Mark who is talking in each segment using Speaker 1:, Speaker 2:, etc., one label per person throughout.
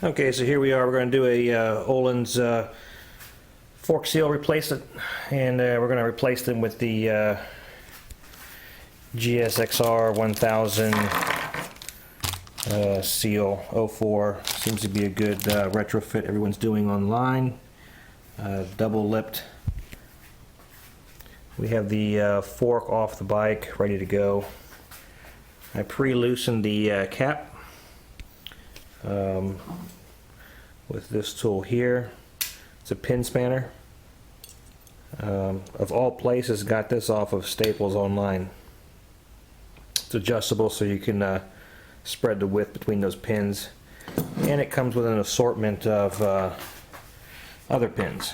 Speaker 1: Okay, so here we are. We're going to do a Ohlins fork seal replacement, and we're going to replace them with the GSXR-1000 seal 04. Seems to be a good retrofit everyone's doing online. Double lipped. We have the fork off the bike, ready to go. I pre-loosened the cap with this tool here. It's a pin spanner. Of all places, got this off of Staples online. It's adjustable so you can spread the width between those pins, and it comes with an assortment of other pins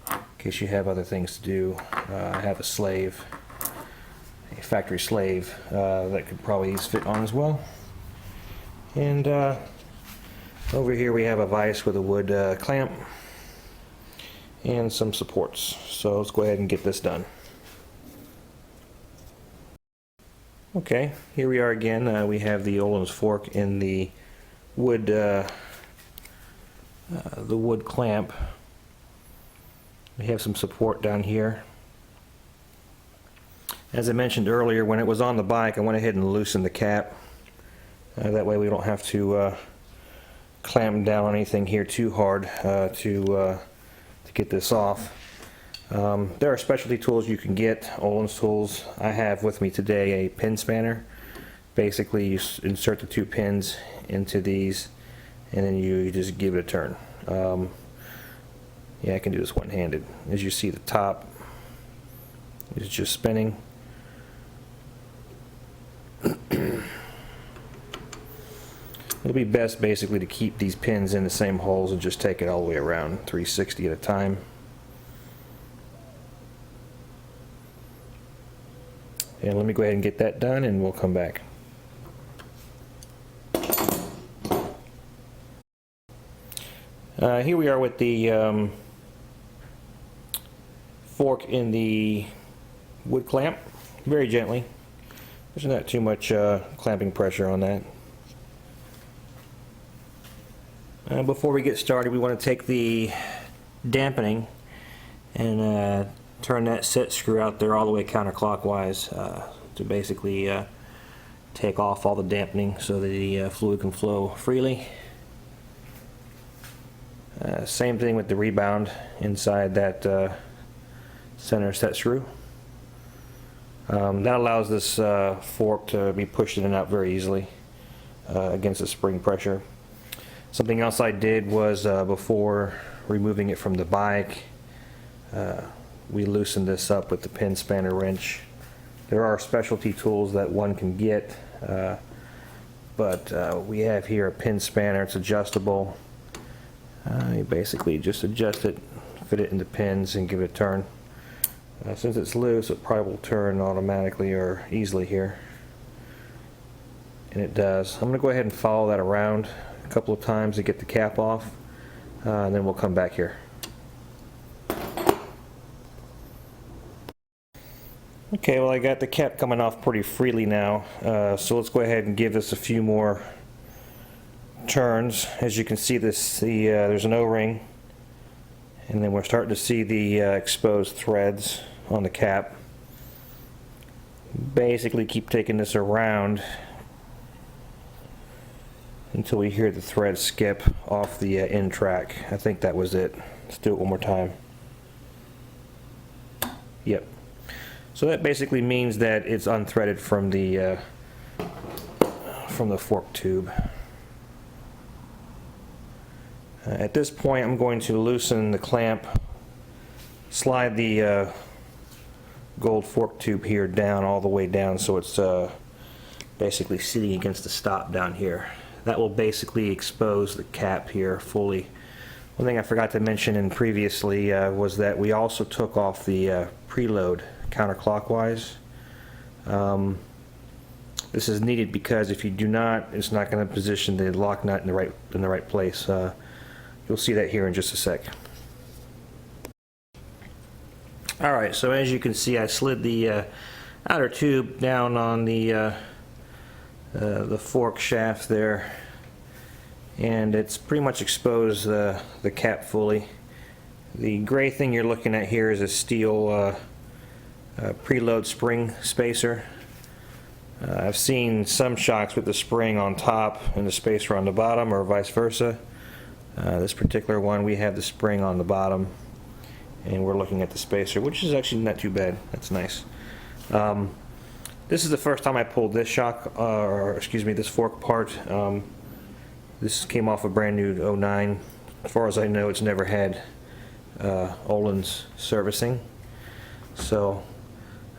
Speaker 1: in case you have other things to do. I have a slave, a factory slave that could probably fit on as well. And over here we have a vise with a wood clamp and some supports. So let's go ahead and get this done. Okay, here we are again. We have the Ohlins fork in the wood clamp. We have some support down here. As I mentioned earlier, when it was on the bike, I went ahead and loosened the cap. That way we don't have to clamp down on anything here too hard to get this off. There are specialty tools you can get, Ohlins tools. I have with me today a pin spanner. Basically, you insert the two pins into these, and then you just give it a turn. Yeah, I can do this one-handed. As you see, the top is just spinning. It'll be best basically to keep these pins in the same holes and just take it all the way around, 360 at a time. And let me go ahead and get that done and we'll come back. Here we are with the fork in the wood clamp, very gently. There's not too much clamping pressure on that. Before we get started, we want to take the dampening and turn that set screw out there all the way counterclockwise to basically take off all the dampening so that the fluid can flow freely. Same thing with the rebound inside that center set screw. That allows this fork to be pushed in and out very easily against the spring pressure. Something else I did was before removing it from the bike, we loosened this up with the pin spanner wrench. There are specialty tools that one can get, but we have here a pin spanner. It's adjustable. You basically just adjust it, fit it into pins, and give it a turn. Since it's loose, it probably will turn automatically or easily here, and it does. I'm going to go ahead and follow that around a couple of times to get the cap off, and then we'll come back here. Okay, well, I got the cap coming off pretty freely now, so let's go ahead and give this a few more turns. As you can see, there's an O-ring, and then we're starting to see the exposed threads on the cap. Basically keep taking this around until we hear the thread skip off the end track. I think that was it. Let's do it one more time. Yep. So that basically means that it's unthreaded from the fork tube. At this point, I'm going to loosen the clamp, slide the gold fork tube here down, all the way down, so it's basically sitting against the stop down here. That will basically expose the cap here fully. One thing I forgot to mention previously was that we also took off the preload counterclockwise. This is needed because if you do not, it's not going to position the lock nut in the right place. You'll see that here in just a sec. Alright, so as you can see, I slid the outer tube down on the fork shaft there, and it's pretty much exposed the cap fully. The gray thing you're looking at here is a steel preload spring spacer. I've seen some shocks with the spring on top and the spacer on the bottom, or vice versa. This particular one, we have the spring on the bottom and we're looking at the spacer, which is actually not too bad. That's nice. This is the first time I pulled this shock, or excuse me, this fork apart. This came off a brand new 09. As far as I know, it's never had Ohlins servicing. So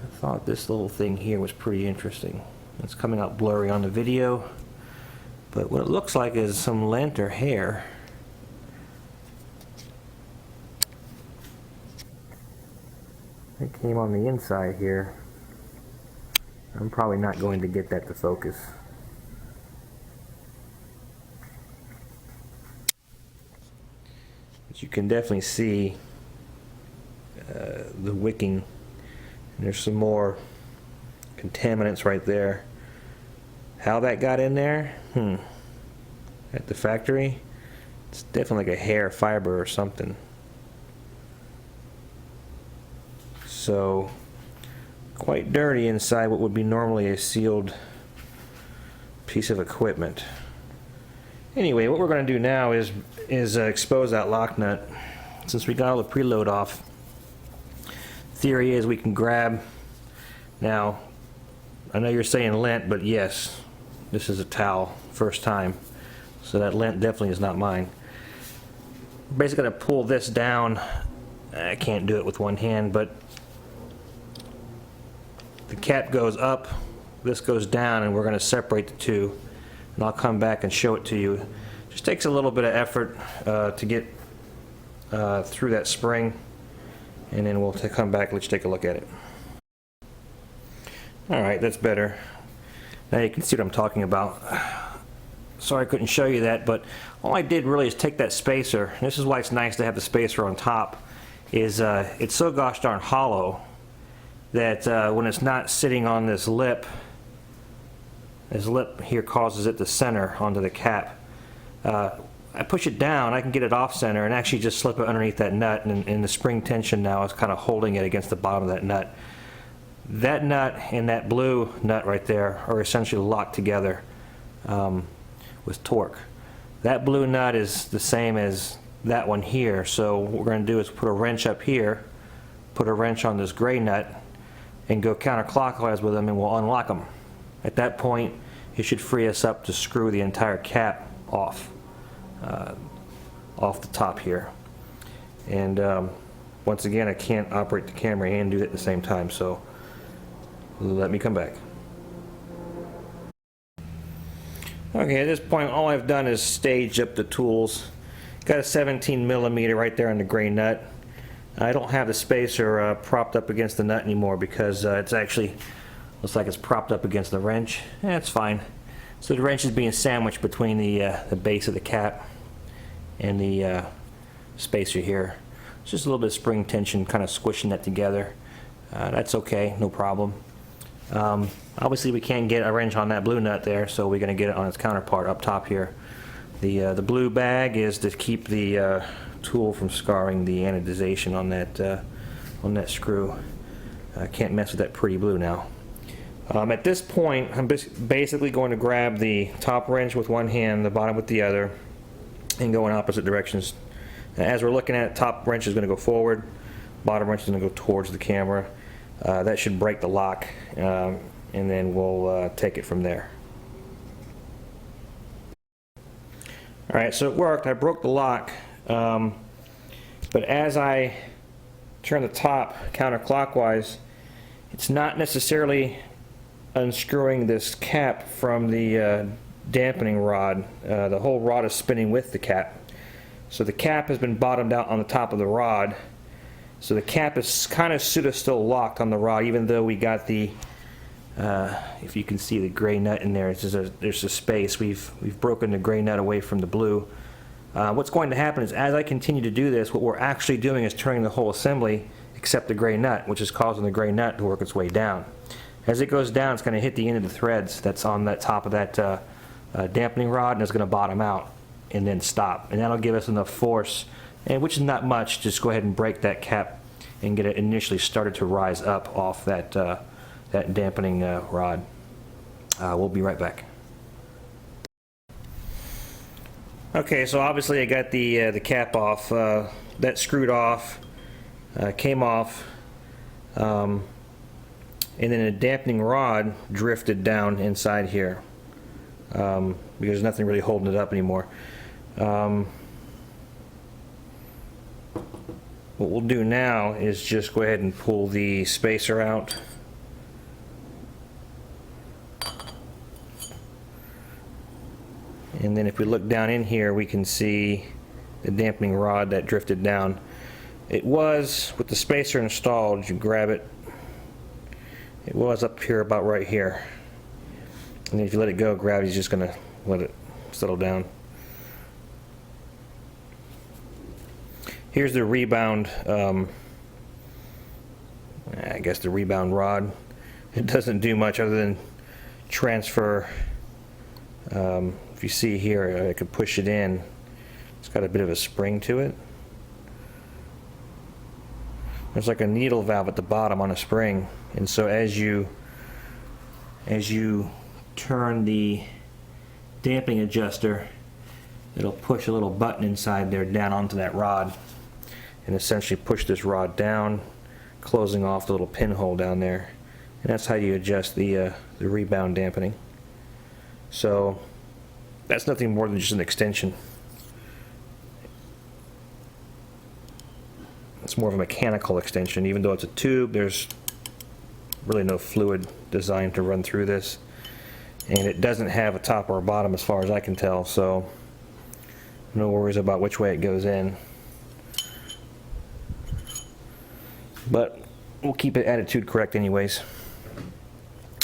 Speaker 1: I thought this little thing here was pretty interesting. It's coming out blurry on the video, but what it looks like is some lint or hair. It came on the inside here. I'm probably not going to get that to focus. But you can definitely see the wicking. And there's some more contaminants right there. How that got in there? At the factory? It's definitely like a hair fiber or something. So, quite dirty inside what would be normally a sealed piece of equipment. Anyway, what we're going to do now is expose that lock nut. Since we got all the preload off, theory is we can grab, now I know you're saying lint, but yes, this is a towel, first time, so that lint definitely is not mine. Basically going to pull this down. I can't do it with one hand, but the cap goes up, this goes down, and we're going to separate the two, and I'll come back and show it to you. Just takes a little bit of effort to get through that spring, and then we'll come back and let's take a look at it. Alright, that's better. Now you can see what I'm talking about. Sorry I couldn't show you that, but all I did really is take that spacer, and this is why it's nice to have the spacer on top, is it's so gosh darn hollow that when it's not sitting on this lip here causes it to center onto the cap. I push it down, I can get it off center and actually just slip it underneath that nut, and the spring tension now is kind of holding it against the bottom of that nut. That nut and that blue nut right there are essentially locked together with torque. That blue nut is the same as that one here, so what we're going to do is put a wrench up here, put a wrench on this gray nut, and go counterclockwise with them, and we'll unlock them. At that point, it should free us up to screw the entire cap off the top here. And once again, I can't operate the camera and do it at the same time, so let me come back. Okay, at this point, all I've done is stage up the tools. Got a 17mm right there on the gray nut. I don't have the spacer propped up against the nut anymore because it's actually looks like it's propped up against the wrench. That's fine. So the wrench is being sandwiched between the base of the cap and the spacer here. It's just a little bit of spring tension kind of squishing that together. That's okay, no problem. Obviously we can't get a wrench on that blue nut there, so we're going to get it on its counterpart up top here. The blue bag is to keep the tool from scarring the anodization on that screw. I can't mess with that pretty blue now. At this point, I'm basically going to grab the top wrench with one hand, the bottom with the other, and go in opposite directions. As we're looking at it, top wrench is going to go forward, bottom wrench is going to go towards the camera. That should break the lock, and then we'll take it from there. Alright, so it worked. I broke the lock, but as I turn the top counterclockwise, it's not necessarily unscrewing this cap from the dampening rod. The whole rod is spinning with the cap. So the cap has been bottomed out on the top of the rod. So the cap is kind of still locked on the rod, even though we got the, if you can see the gray nut in there, there's a space. We've broken the gray nut away from the blue. What's going to happen is as I continue to do this, what we're actually doing is turning the whole assembly except the gray nut, which is causing the gray nut to work its way down. As it goes down, it's going to hit the end of the threads that's on that top of that dampening rod, and it's going to bottom out. and then stop, and that'll give us enough force, and which is not much. Just go ahead and break that cap and get it initially started to rise up off that that dampening rod. We'll be right back. Okay, so obviously I got the cap off. That screwed off, came off, and then a dampening rod drifted down inside here because there's nothing really holding it up anymore. What we'll do now is just go ahead and pull the spacer out. And then if we look down in here, we can see the dampening rod that drifted down. It was, with the spacer installed, you grab it, it was up here about right here. And if you let it go, gravity's just going to let it settle down. Here's the rebound, I guess the rebound rod. It doesn't do much other than transfer. If you see here, I could push it in. It's got a bit of a spring to it. There's like a needle valve at the bottom on a spring, and so as you turn the damping adjuster, it'll push a little button inside there down onto that rod, and essentially push this rod down, closing off the little pinhole down there. And that's how you adjust the rebound dampening. So that's nothing more than just an extension. It's more of a mechanical extension. Even though it's a tube, there's really no fluid designed to run through this, and it doesn't have a top or a bottom as far as I can tell, so no worries about which way it goes in. But we'll keep it attitude correct anyways.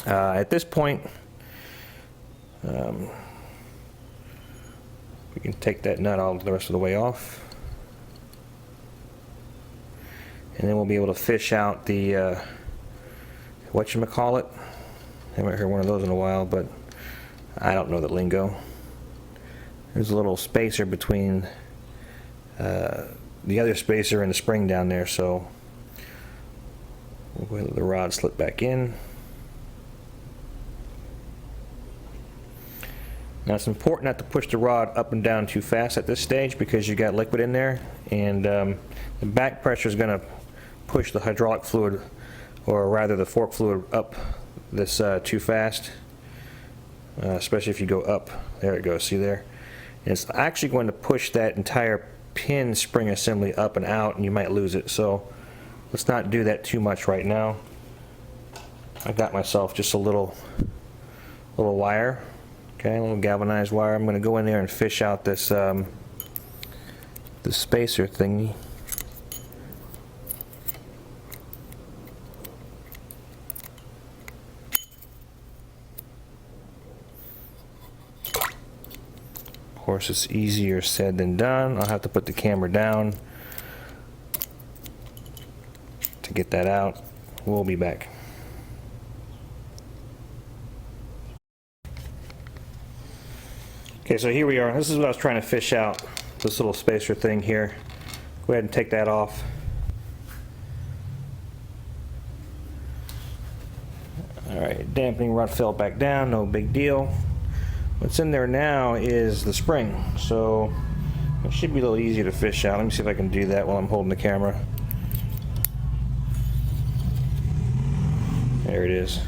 Speaker 1: At this point, we can take that nut all the rest of the way off, and then we'll be able to fish out the whatchamacallit. I haven't heard one of those in a while, but I don't know the lingo. There's a little spacer between the other spacer and the spring down there, so we'll go ahead and let the rod slip back in. Now it's important not to push the rod up and down too fast at this stage because you got liquid in there, and the back pressure is going to push the hydraulic fluid, or rather the fork fluid, up this too fast, especially if you go up. There it goes, see there? And it's actually going to push that entire pin spring assembly up and out, and you might lose it. So let's not do that too much right now. I got myself just a little wire. Okay, a little galvanized wire. I'm going to go in there and fish out this the spacer thingy. Of course, it's easier said than done. I'll have to put the camera down to get that out. We'll be back. Okay, so here we are. This is what I was trying to fish out, this little spacer thing here. Go ahead and take that off. Alright, dampening rod fell back down, no big deal. What's in there now is the spring, so it should be a little easier to fish out. Let me see if I can do that while I'm holding the camera. There it is.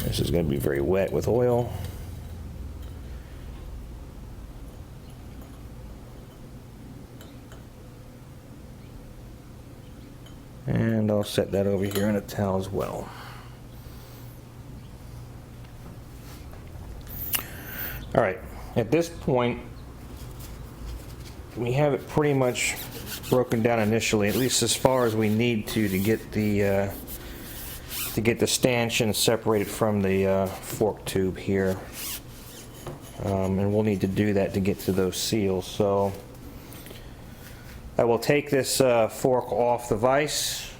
Speaker 1: This is going to be very wet with oil. And I'll set that over here in a towel as well. Alright, at this point we have it pretty much broken down initially, at least as far as we need to get the stanchion separated from the fork tube here, and we'll need to do that to get to those seals. So I will take this fork off the vise,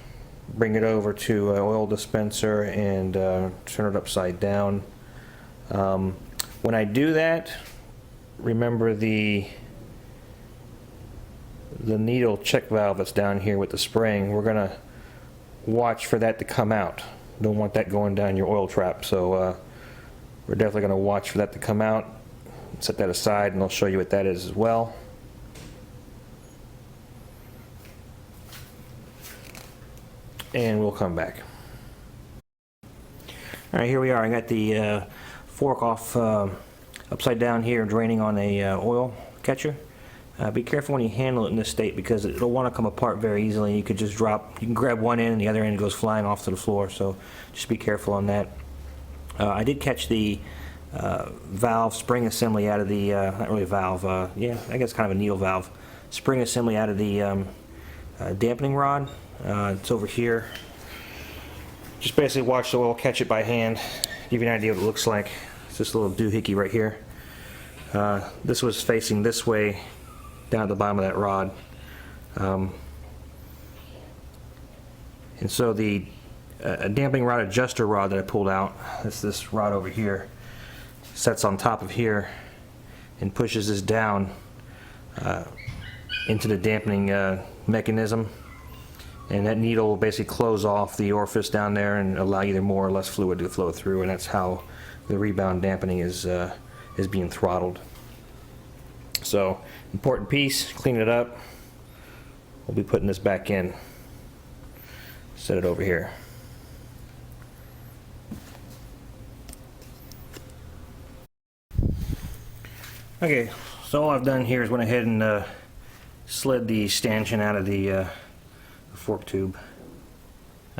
Speaker 1: bring it over to an oil dispenser, and turn it upside down. When I do that, remember the needle check valve that's down here with the spring. We're gonna watch for that to come out. Don't want that going down your oil trap, so we're definitely gonna watch for that to come out. Set that aside and I'll show you what that is as well. And we'll come back. All right, here we are. I got the fork off upside down here, draining on a oil catcher. Be careful when you handle it in this state because it'll want to come apart very easily. You could just drop, you can grab one end and the other end goes flying off to the floor, so just be careful on that. I did catch the valve spring assembly out of the, not really a valve, yeah, I guess kind of a needle valve, spring assembly out of the dampening rod. It's over here. Just basically watch the oil, catch it by hand, give you an idea what it looks like. It's this little doohickey right here. This was facing this way down at the bottom of that rod. And so the dampening rod adjuster rod that I pulled out, that's this rod over here, sets on top of here and pushes this down into the dampening mechanism. And that needle will basically close off the orifice down there and allow either more or less fluid to flow through, and that's how the rebound dampening is being throttled. So, important piece, clean it up. We'll be putting this back in. Set it over here. Okay, so all I've done here is went ahead and slid the stanchion out of the fork tube.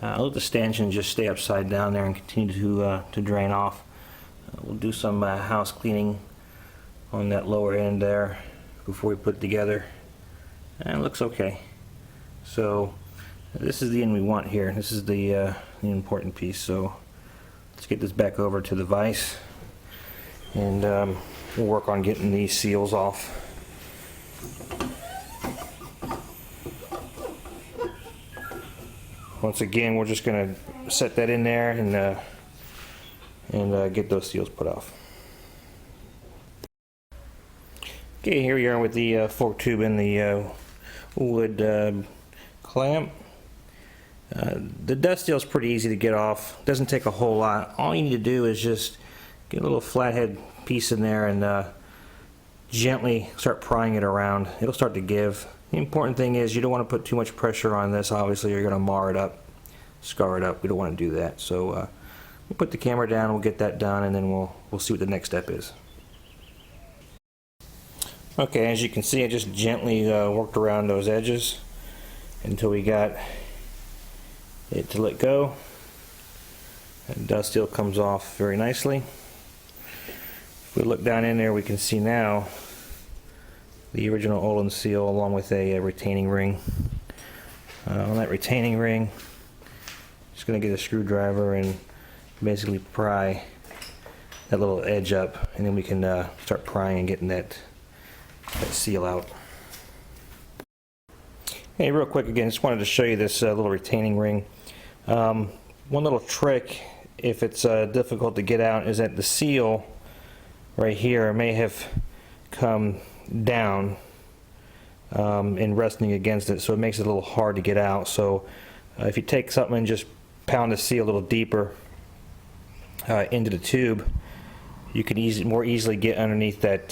Speaker 1: I'll let the stanchion just stay upside down there and continue to drain off. We'll do some house cleaning on that lower end there before we put it together. And it looks okay. So this is the end we want here. This is the important piece. So let's get this back over to the vise and we'll work on getting these seals off. Once again, we're just going to set that in there and get those seals put off. Okay, here we are with the fork tube and the wood clamp. The dust seal is pretty easy to get off. Doesn't take a whole lot. All you need to do is just get a little flathead piece in there and gently start prying it around. It'll start to give. The important thing is you don't want to put too much pressure on this. Obviously you're going to mar it up, scar it up. We don't want to do that. So we'll put the camera down, we'll get that done, and then we'll see what the next step is. Okay, as you can see, I just gently worked around those edges until we got it to let go. And dust seal comes off very nicely. If we look down in there, we can see now the original Ohlins seal along with a retaining ring. On that retaining ring, just going to get a screwdriver and basically pry that little edge up, and then we can start prying and getting that seal out. Hey, real quick again, just wanted to show you this little retaining ring. One little trick, if it's difficult to get out, is that the seal right here may have come down and resting against it, so it makes it a little hard to get out. So if you take something and just pound the seal a little deeper into the tube, you can more easily get underneath that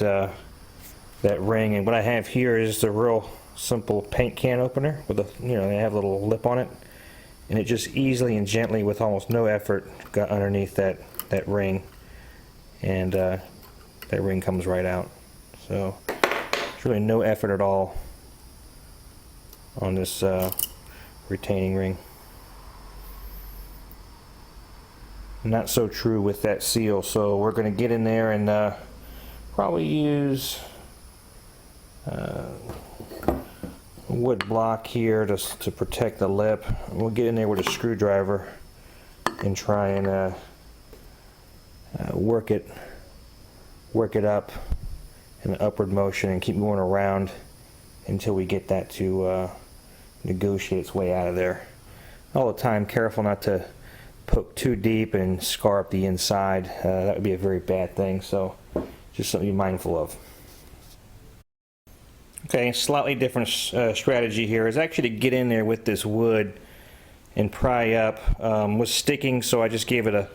Speaker 1: that ring. And what I have here is just a real simple paint can opener with a, they have a little lip on it, and it just easily and gently with almost no effort got underneath that ring, and that ring comes right out. So it's really no effort at all on this retaining ring. Not so true with that seal, so we're going to get in there and probably use a wood block here to protect the lip. We'll get in there with a screwdriver and try and work it up in an upward motion and keep going around until we get that to negotiate its way out of there. All the time, careful not to poke too deep and scar up the inside. That would be a very bad thing, so just something to be mindful of. Okay, slightly different strategy here is actually to get in there with this wood and pry up. Was sticking, so I just gave it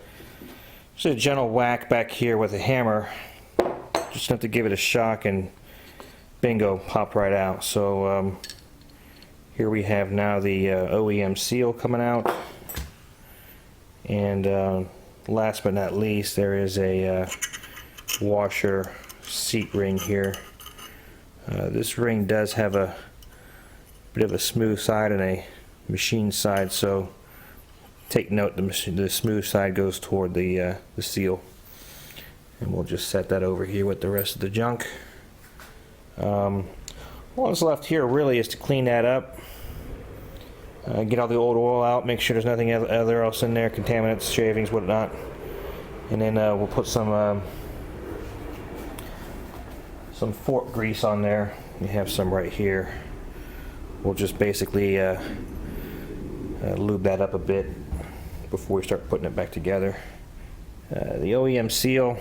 Speaker 1: just a gentle whack back here with a hammer. Just enough to give it a shock, and bingo, popped right out. So here we have now the OEM seal coming out. And last but not least, there is a washer seat ring here. This ring does have a bit of a smooth side and a machine side, so take note the smooth side goes toward the seal. And we'll just set that over here with the rest of the junk. All that's left here really is to clean that up, get all the old oil out, make sure there's nothing other else in there, contaminants, shavings, whatnot. And then we'll put some fork grease on there. We have some right here. We'll just basically lube that up a bit before we start putting it back together. The OEM seal,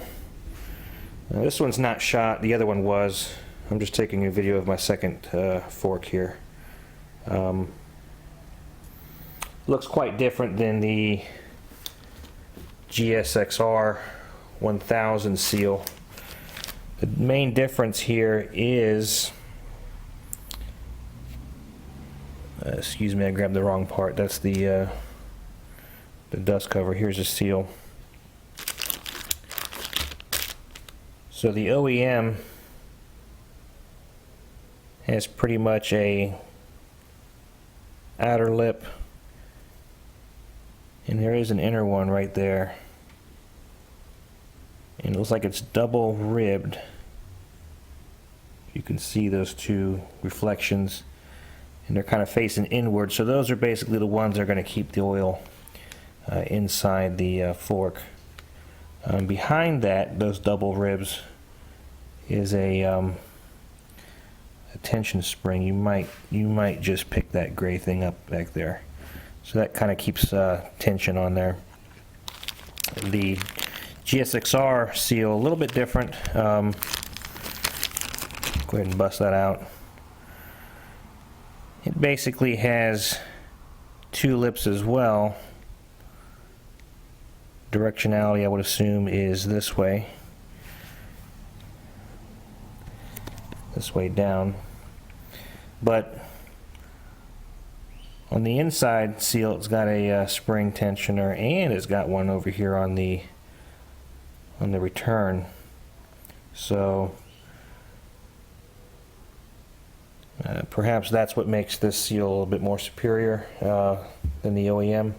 Speaker 1: this one's not shot, the other one was. I'm just taking a video of my second fork here. Looks quite different than the GSXR-1000 seal. The main difference here is, excuse me, I grabbed the wrong part. That's the dust cover. Here's the seal. So the OEM has pretty much a outer lip, and there is an inner one right there. And it looks like it's double ribbed. You can see those two reflections, and they're kind of facing inward. So those are basically the ones that are going to keep the oil inside the fork. Behind that, those double ribs, is a tension spring. You might just pick that gray thing up back there. So that kind of keeps tension on there. The GSXR seal, a little bit different. Go ahead and bust that out. It basically has two lips as well. Directionality, I would assume, is this way down. But on the inside seal, it's got a spring tensioner, and it's got one over here on the return. So perhaps that's what makes this seal a little bit more superior than the OEM.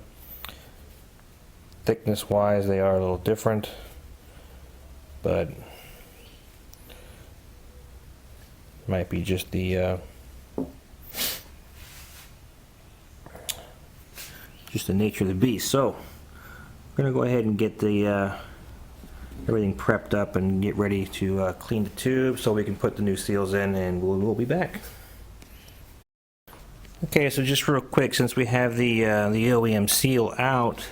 Speaker 1: Thickness wise, they are a little different, but might be just the nature of the beast. So we're going to go ahead and get the everything prepped up and get ready to clean the tube so we can put the new seals in, and we'll be back. Okay, so just real quick, since we have the OEM seal out,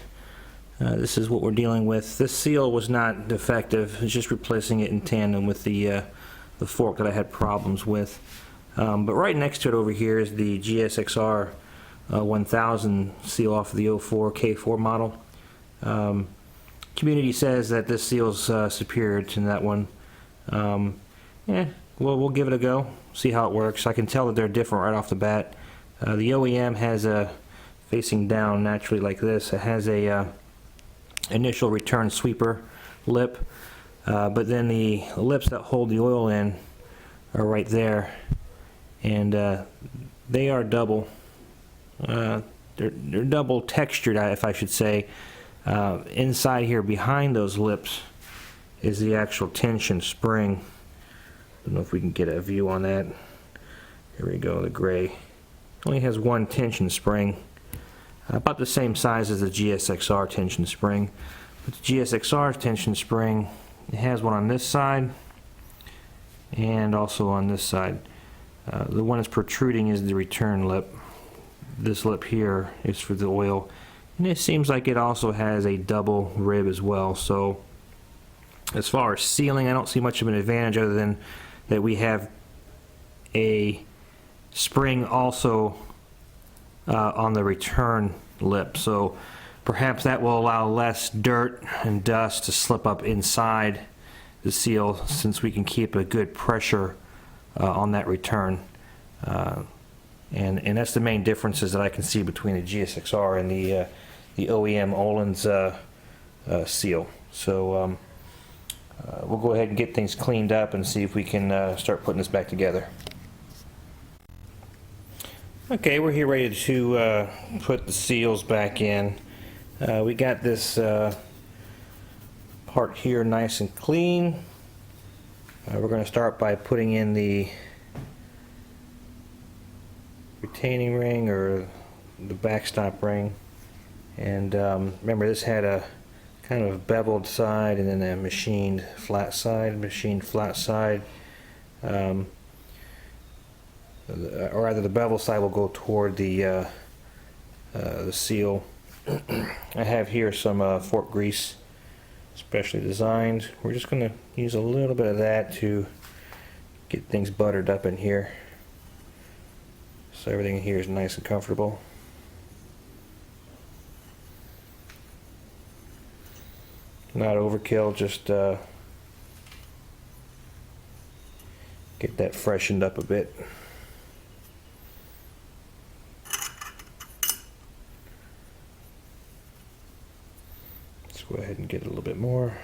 Speaker 1: this is what we're dealing with. This seal was not defective, it's just replacing it in tandem with the fork that I had problems with. But right next to it over here is the GSXR-1000 seal off of the 04 K4 model. Community says that this seal is superior to that one. Yeah, we'll give it a go, see how it works. I can tell that they're different right off the bat. The OEM has a facing down naturally like this. It has a initial return sweeper lip, but then the lips that hold the oil in are right there, and they are double. They're double textured, if I should say. Inside here, behind those lips, is the actual tension spring. Don't know if we can get a view on that. Here we go, the gray. Only has one tension spring, about the same size as the GSXR tension spring. But the GSXR tension spring, it has one on this side and also on this side. The one that's protruding is the return lip. This lip here is for the oil, And it seems like it also has a double rib as well. So as far as sealing, I don't see much of an advantage other than that we have a spring also on the return lip. So perhaps that will allow less dirt and dust to slip up inside the seal, since we can keep a good pressure on that return. And that's the main differences that I can see between the GSXR and the OEM Ohlins seal. So we'll go ahead and get things cleaned up and see if we can start putting this back together. Okay, we're here ready to put the seals back in. We got this part here nice and clean. We're going to start by putting in the retaining ring, or the backstop ring. And remember, this had a kind of beveled side and then a machined flat side. Or either the bevel side will go toward the seal. I have here some fork grease, specially designed. We're just going to use a little bit of that to get things buttered up in here, so everything in here is nice and comfortable. Not overkill, just get that freshened up a bit. Let's go ahead and get a little bit more.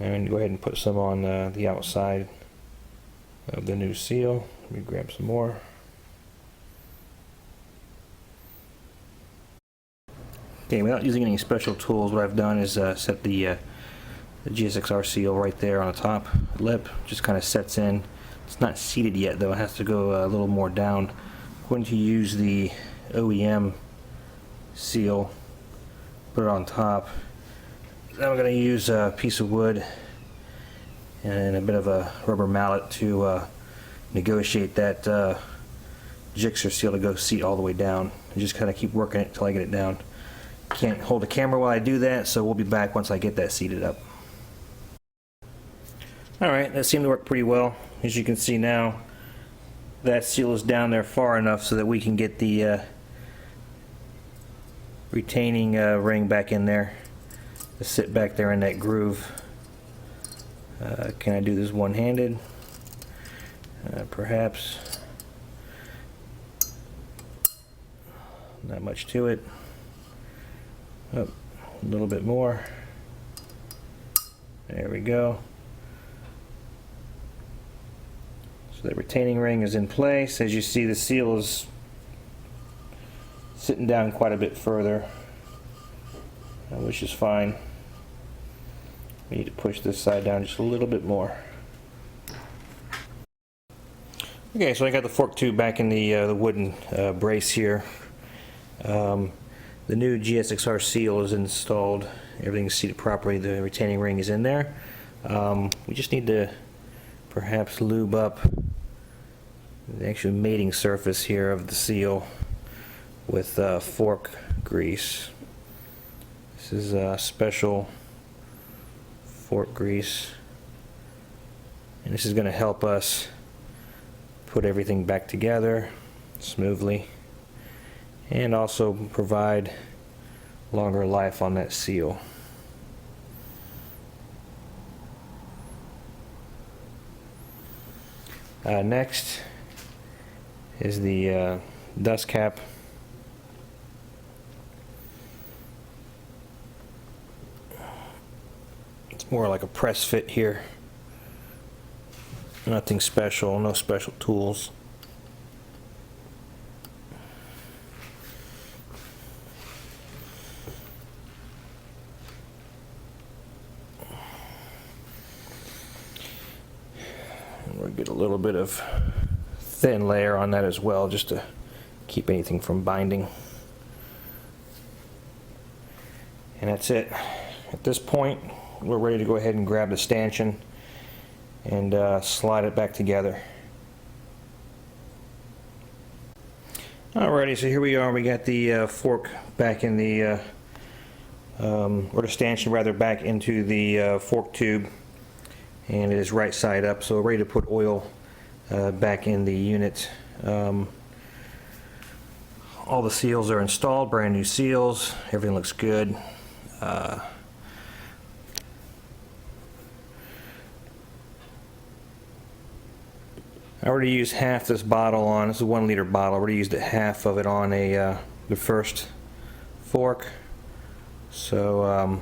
Speaker 1: And go ahead and put some on the outside of the new seal. Let me grab some more. Okay, without using any special tools, what I've done is set the GSXR seal right there on the top lip. Just kind of sets in. It's not seated yet though, it has to go a little more down. I'm going to use the OEM seal, put it on top. Then I'm going to use a piece of wood and a bit of a rubber mallet to negotiate that jigsaw seal to go seat all the way down. And just kind of keep working it until I get it down. Can't hold the camera while I do that, so we'll be back once I get that seated up. Alright, that seemed to work pretty well. As you can see now, that seal is down there far enough so that we can get the retaining ring back in there to sit back there in that groove. Can I do this one-handed? Perhaps. Not much to it. Oh, a little bit more. There we go. So the retaining ring is in place. As you see, the seal is sitting down quite a bit further, which is fine. We need to push this side down just a little bit more. Okay, so I got the fork tube back in the wooden brace here. The new GSXR seal is installed. Everything's seated properly. The retaining ring is in there. We just need to perhaps lube up the actual mating surface here of the seal with fork grease. This is a special fork grease, and this is going to help us put everything back together smoothly and also provide longer life on that seal. Next is the dust cap. It's more like a press fit here. Nothing special, no special tools. We'll get a little bit of thin layer on that as well, just to keep anything from binding. And that's it. At this point, we're ready to go ahead and grab the stanchion and slide it back together. Alrighty, so here we are. We got the fork back in the, or the stanchion rather, back into the fork tube, and it is right side up, so ready to put oil back in the unit. All the seals are installed, brand new seals, everything looks good. I already used half this bottle on, this is a 1 liter bottle, I already used half of it on the first fork. So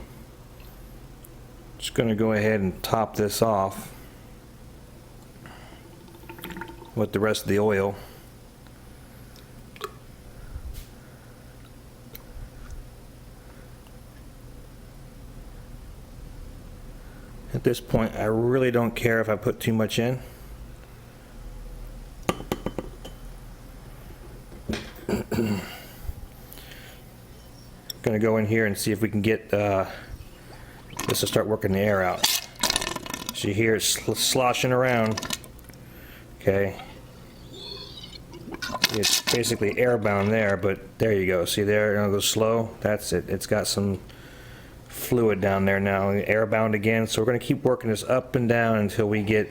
Speaker 1: just going to go ahead and top this off with the rest of the oil. At this point, I really don't care if I put too much in. Going to go in here and see if we can get this to start working the air out. So you hear it sloshing around. Okay, it's basically airbound there, but there you go. See there, it'll go slow. That's it. It's got some fluid down there now. Airbound again. So we're going to keep working this up and down until we get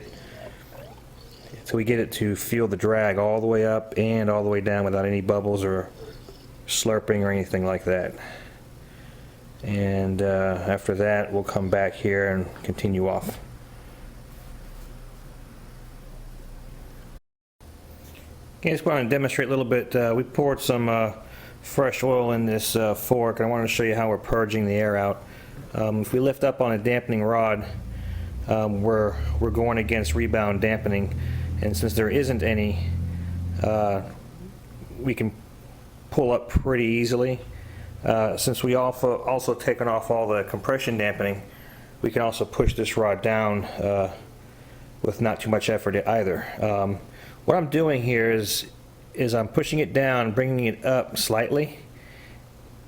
Speaker 1: it to feel the drag all the way up and all the way down without any bubbles or slurping or anything like that. And after that, we'll come back here and continue off. Okay, I just want to demonstrate a little bit. We poured some fresh oil in this fork, and I want to show you how we're purging the air out. If we lift up on a dampening rod, we're going against rebound dampening, and since there isn't any, we can pull up pretty easily. Since we also taken off all the compression dampening, we can also push this rod down with not too much effort either. What I'm doing here is I'm pushing it down, bringing it up slightly,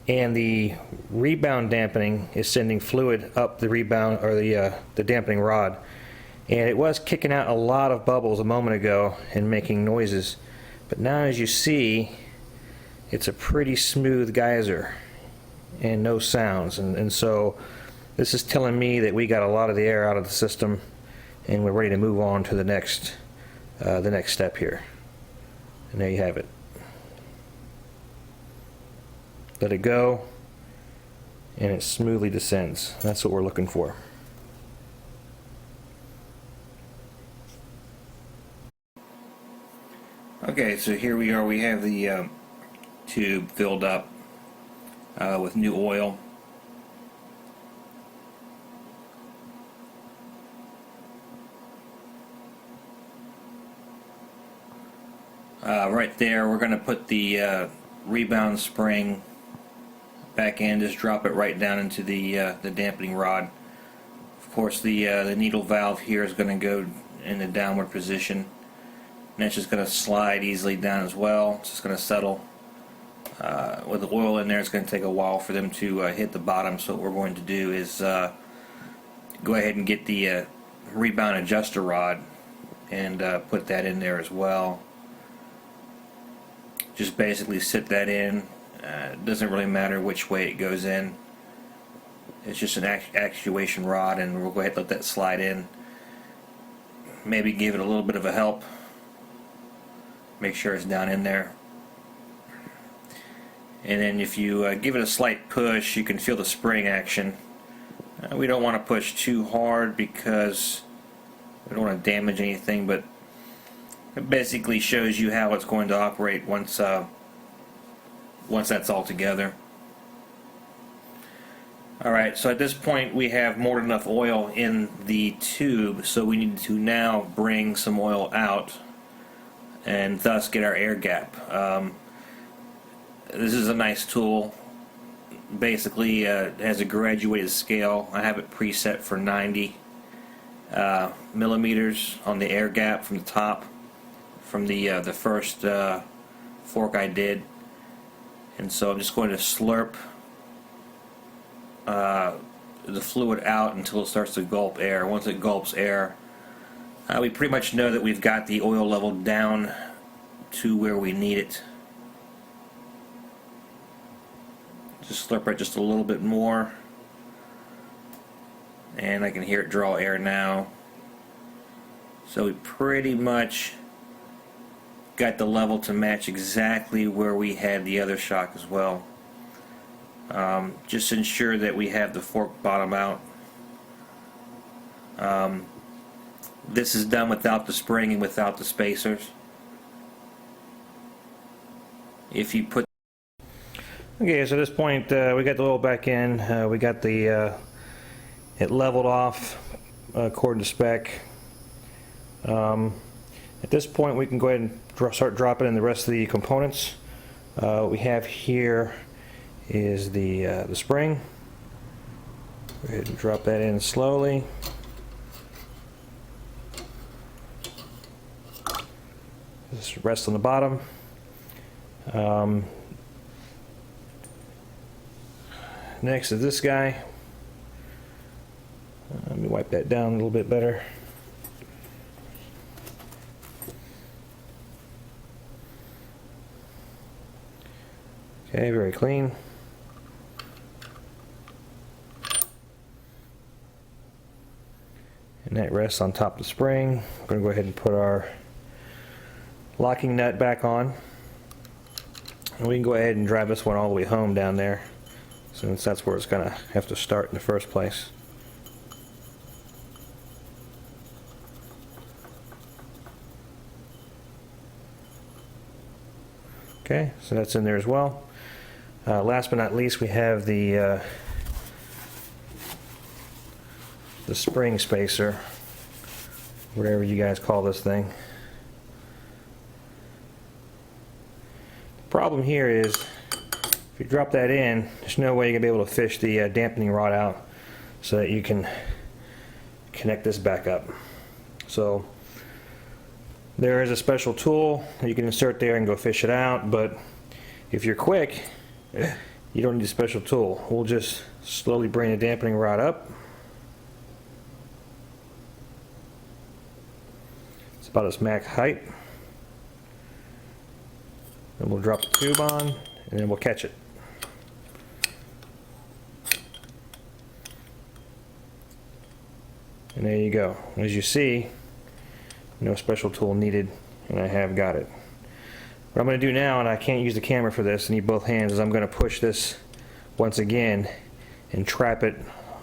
Speaker 1: and the rebound dampening is sending fluid up the rebound or the dampening rod. And it was kicking out a lot of bubbles a moment ago and making noises, but now as you see, it's a pretty smooth geyser and no sounds, and so this is telling me that we got a lot of the air out of the system and we're ready to move on to the next step here. And there you have it. Let it go and it smoothly descends. That's what we're looking for. Okay, so here we are. We have the tube filled up with new oil. Right there, we're going to put the rebound spring back in. Just drop it right down into the dampening rod. Of course, the needle valve here is going to go in the downward position, and it's just going to slide easily down as well. It's just going to settle. With the oil in there, it's going to take a while for them to hit the bottom, so what we're going to do is go ahead and get the rebound adjuster rod and put that in there as well. Just basically sit that in. It doesn't really matter which way it goes in. It's just an actuation rod, and we'll go ahead and let that slide in. Maybe give it a little bit of a help. Make sure it's down in there. And then if you give it a slight push, you can feel the spring action. We don't want to push too hard because we don't want to damage anything, but it basically shows you how it's going to operate once that's all together. Alright, so at this point we have more than enough oil in the tube, so we need to now bring some oil out and thus get our air gap. This is a nice tool. Basically it has a graduated scale. I have it preset for 90 millimeters on the air gap from the top, from the first fork I did. And so I'm just going to slurp the fluid out until it starts to gulp air. Once it gulps air, we pretty much know that we've got the oil level down to where we need it. Just slurp it just a little bit more, and I can hear it draw air now. So we pretty much got the level to match exactly where we had the other shock as well. Just ensure that we have the fork bottom out. This is done without the spring and without the spacers. If you put Okay, so at this point we got the oil back in, we got the it leveled off according to spec. At this point we can go ahead and start dropping in the rest of the components. What we have here is the spring. Go ahead and drop that in slowly. Just rest on the bottom. Next is this guy. Let me wipe that down a little bit better. Okay, very clean. And that rests on top of the spring. We're going to go ahead and put our locking nut back on. And we can go ahead and drive this one all the way home down there, since that's where it's going to have to start in the first place. Okay, so that's in there as well. Last but not least, we have the spring spacer, whatever you guys call this thing. The problem here is, if you drop that in, there's no way you're going to be able to fish the dampening rod out so that you can connect this back up. So there is a special tool that you can insert there and go fish it out, but if you're quick, you don't need a special tool. We'll just slowly bring the dampening rod up. It's about its max height. Then we'll drop the tube on, and then we'll catch it. And there you go. As you see, no special tool needed, and I have got it. What I'm going to do now, and I can't use the camera for this, I need both hands, is I'm going to push this once again and trap it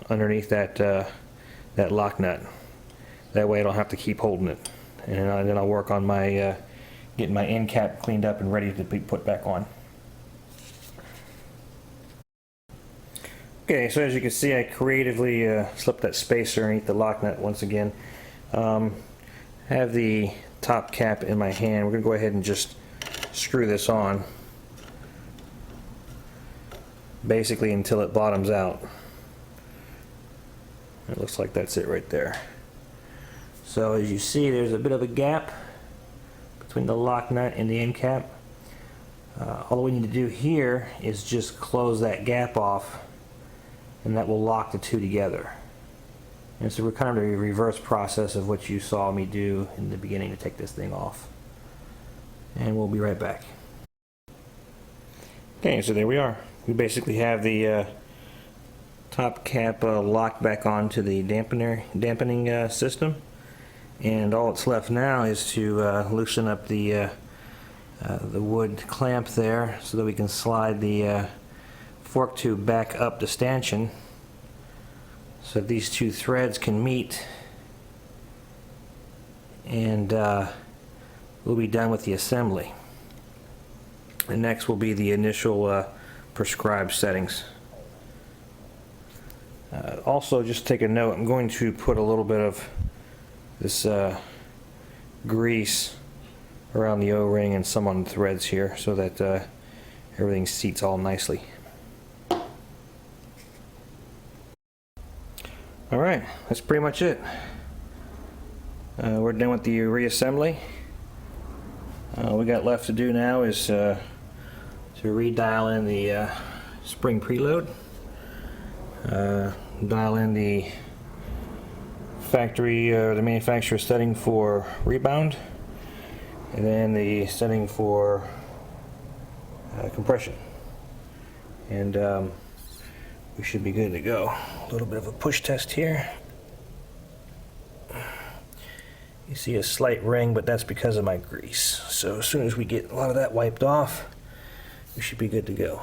Speaker 1: underneath that that lock nut. That way I don't have to keep holding it. And then I'll work on my getting my end cap cleaned up and ready to be put back on. Okay, so as you can see, I creatively slipped that spacer underneath the lock nut once again. Have the top cap in my hand. We're going to go ahead and just screw this on, basically until it bottoms out. It looks like that's it right there. So as you see, there's a bit of a gap between the lock nut and the end cap. All we need to do here is just close that gap off, and that will lock the two together. And so we're kind of a reverse process of what you saw me do in the beginning to take this thing off. And we'll be right back. Okay, so there we are. We basically have the top cap locked back onto the dampening system, and all that's left now is to loosen up the wood clamp there so that we can slide the fork tube back up the stanchion, so that these two threads can meet, and we'll be done with the assembly. And next will be the initial prescribed settings. Also, just take a note, I'm going to put a little bit of this grease around the O-ring and some on the threads here so that everything seats all nicely. Alright, that's pretty much it. We're done with the reassembly. All we got left to do now is to redial in the spring preload, dial in the factory or the manufacturer setting for rebound, and then the setting for compression. and we should be good to go. A little bit of a push test here. You see a slight ring, but that's because of my grease. So as soon as we get a lot of that wiped off, we should be good to go.